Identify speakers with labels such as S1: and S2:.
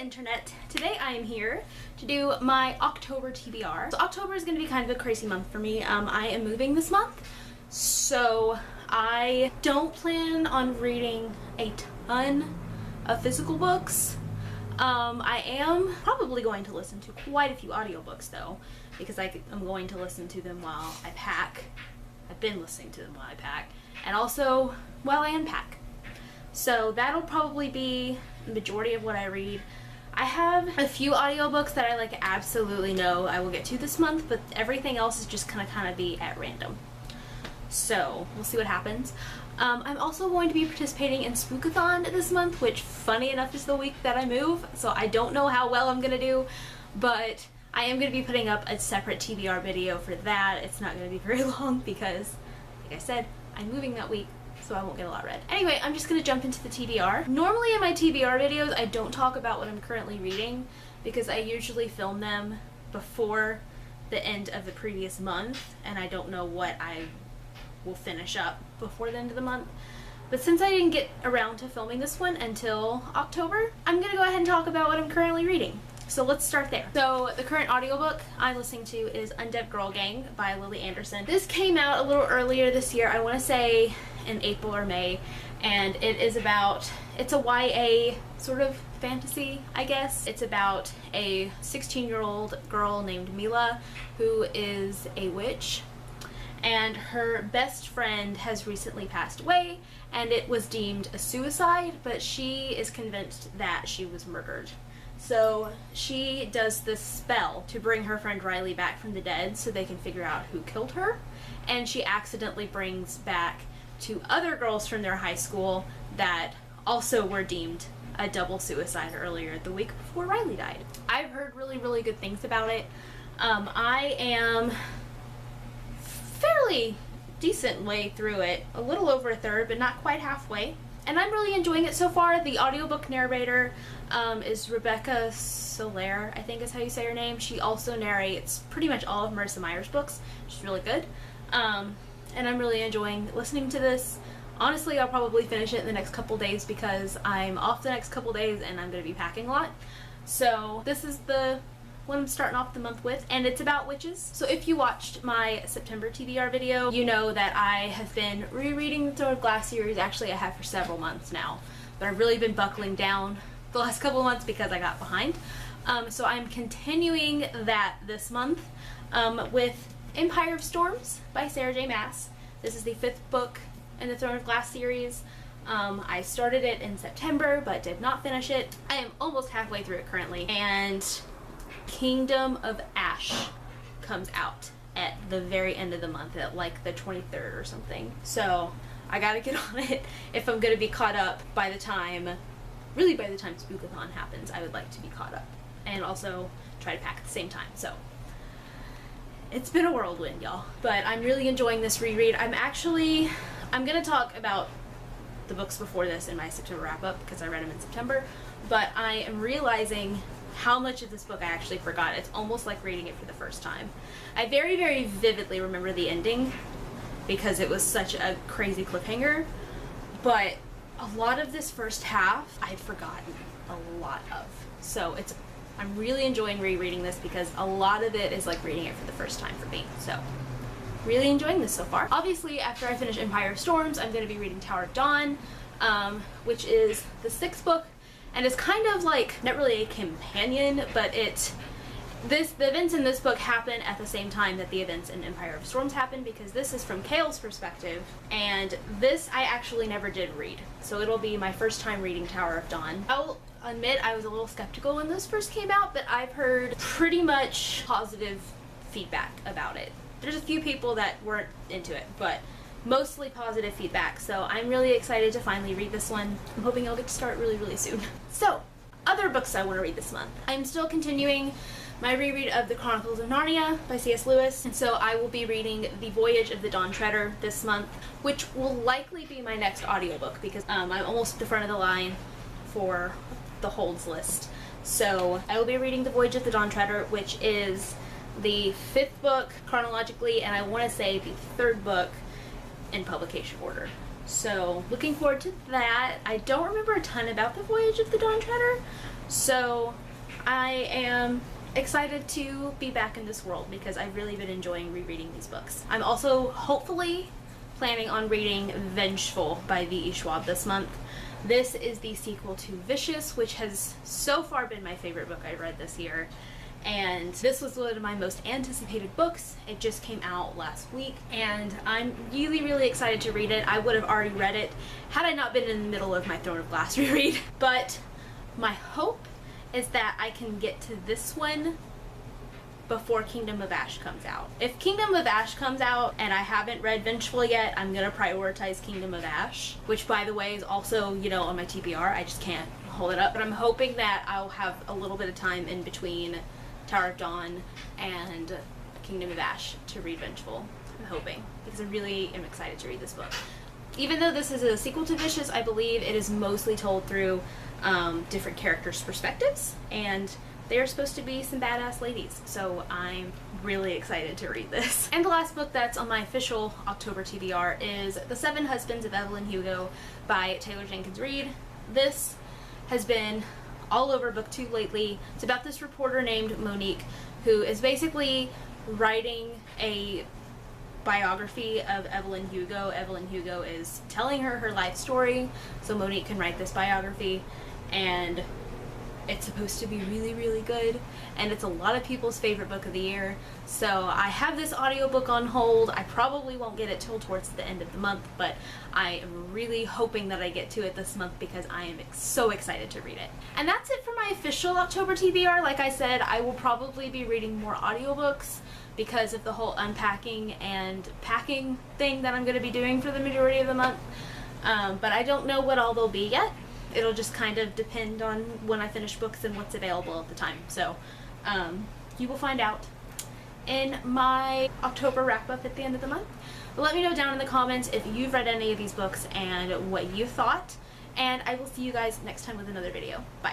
S1: internet. Today I am here to do my October TBR. So October is going to be kind of a crazy month for me. I am moving this month, so I don't plan on reading a ton of physical books. I am probably going to listen to quite a few audiobooks though, because I'm going to listen to them while I pack. I've been listening to them while I pack, and also while I unpack. So that'll probably be the majority of what I read. I have a few audiobooks that I absolutely know I will get to this month, but everything else is just gonna kind of be at random. So we'll see what happens. I'm also going to be participating in Spookathon this month, which funny enough is the week that I move, so I don't know how well I'm gonna do, but I am going to be putting up a separate TBR video for that. It's not going to be very long because, like I said, I'm moving that week, so I won't get a lot read. Anyway, I'm just going to jump into the TBR. Normally in my TBR videos, I don't talk about what I'm currently reading because I usually film them before the end of the previous month, and I don't know what I will finish up before the end of the month. But since I didn't get around to filming this one until October, I'm going to go ahead and talk about what I'm currently reading. So let's start there. So the current audiobook I'm listening to is Undead Girl Gang by Lily Anderson. This came out a little earlier this year, I want to say in April or May, and it's a YA sort of fantasy, I guess. It's about a 16-year-old girl named Mila who is a witch, and her best friend has recently passed away, and it was deemed a suicide, but she is convinced that she was murdered. So she does this spell to bring her friend Riley back from the dead so they can figure out who killed her, and she accidentally brings back two other girls from their high school that also were deemed a double suicide earlier the week before Riley died. I've heard really, really good things about it. I am fairly decent way through it, a little over a third, but not quite halfway. And I'm really enjoying it so far. The audiobook narrator is Rebecca Soler, I think is how you say her name. She also narrates pretty much all of Marissa Meyer's books, which is really good. And I'm really enjoying listening to this. Honestly, I'll probably finish it in the next couple days because I'm off the next couple days and I'm going to be packing a lot. So this is the one I'm starting off the month with, and it's about witches. So if you watched my September TBR video, you know that I have been rereading the Throne of Glass series. Actually, I have for several months now, but I've really been buckling down the last couple of months because I got behind. So I'm continuing that this month with Empire of Storms by Sarah J. Maas. This is the 5th book in the Throne of Glass series. I started it in September but did not finish it. I am almost halfway through it currently, and Kingdom of Ash comes out at the very end of the month at like the 23rd or something. So I gotta get on it if I'm gonna be caught up by the time Spookathon happens. I would like to be caught up and also try to pack at the same time. So it's been a whirlwind, y'all, but I'm really enjoying this reread. I'm gonna talk about the books before this in my September wrap-up because I read them in September, but I am realizing how much of this book I actually forgot. It's almost like reading it for the first time. I very, very vividly remember the ending because it was such a crazy cliffhanger, but a lot of this first half I'd forgotten a lot of. So I'm really enjoying rereading this because a lot of it is like reading it for the first time for me. So really enjoying this so far. Obviously, after I finish Empire of Storms, I'm going to be reading Tower of Dawn, which is the 6th book. And it's kind of like, not really a companion, but the events in this book happen at the same time that the events in Empire of Storms happen, because this is from Kale's perspective, and this I actually never did read. So it'll be my first time reading Tower of Dawn. I'll admit I was a little skeptical when this first came out, but I've heard pretty much positive feedback about it. There's a few people that weren't into it, but mostly positive feedback, so I'm really excited to finally read this one. I'm hoping I'll get to start really, really soon. So, other books I want to read this month. I'm still continuing my reread of The Chronicles of Narnia by C.S. Lewis, and so I will be reading The Voyage of the Dawn Treader this month, which will likely be my next audiobook because I'm almost at the front of the line for the holds list. So I will be reading The Voyage of the Dawn Treader, which is the 5th book chronologically, and I want to say the 3rd book in publication order. So looking forward to that. I don't remember a ton about The Voyage of the Dawn Treader, So I am excited to be back in this world because I've really been enjoying rereading these books. I'm also hopefully planning on reading Revengeful by V.E. Schwab this month. This is the sequel to Vicious, which has so far been my favorite book I've read this year. And this was one of my most anticipated books. It just came out last week, and I'm really, really excited to read it. I would have already read it had I not been in the middle of my Throne of Glass reread. But my hope is that I can get to this one before Kingdom of Ash comes out. If Kingdom of Ash comes out and I haven't read Vengeful yet, I'm gonna prioritize Kingdom of Ash, which by the way is also, you know, on my TBR. I just can't hold it up. But I'm hoping that I'll have a little bit of time in between Tower of Dawn and Kingdom of Ash to read Vengeful. I'm hoping, because I really am excited to read this book. Even though this is a sequel to Vicious, I believe it is mostly told through different characters' perspectives, and they are supposed to be some badass ladies, so I'm really excited to read this. And the last book that's on my official October TBR is The Seven Husbands of Evelyn Hugo by Taylor Jenkins Reid. This has been all over BookTube lately. It's about this reporter named Monique who is basically writing a biography of Evelyn Hugo. Evelyn Hugo is telling her life story so Monique can write this biography, and it's supposed to be really, really good, and it's a lot of people's favorite book of the year. So I have this audiobook on hold. I probably won't get it till towards the end of the month, but I am really hoping that I get to it this month because I am so excited to read it. And that's it for my official October TBR. Like I said, I will probably be reading more audiobooks because of the whole unpacking and packing thing that I'm going to be doing for the majority of the month. But I don't know what all they'll be yet. It'll just kind of depend on when I finish books and what's available at the time. So you will find out in my October wrap-up at the end of the month. But let me know down in the comments if you've read any of these books and what you thought. And I will see you guys next time with another video. Bye.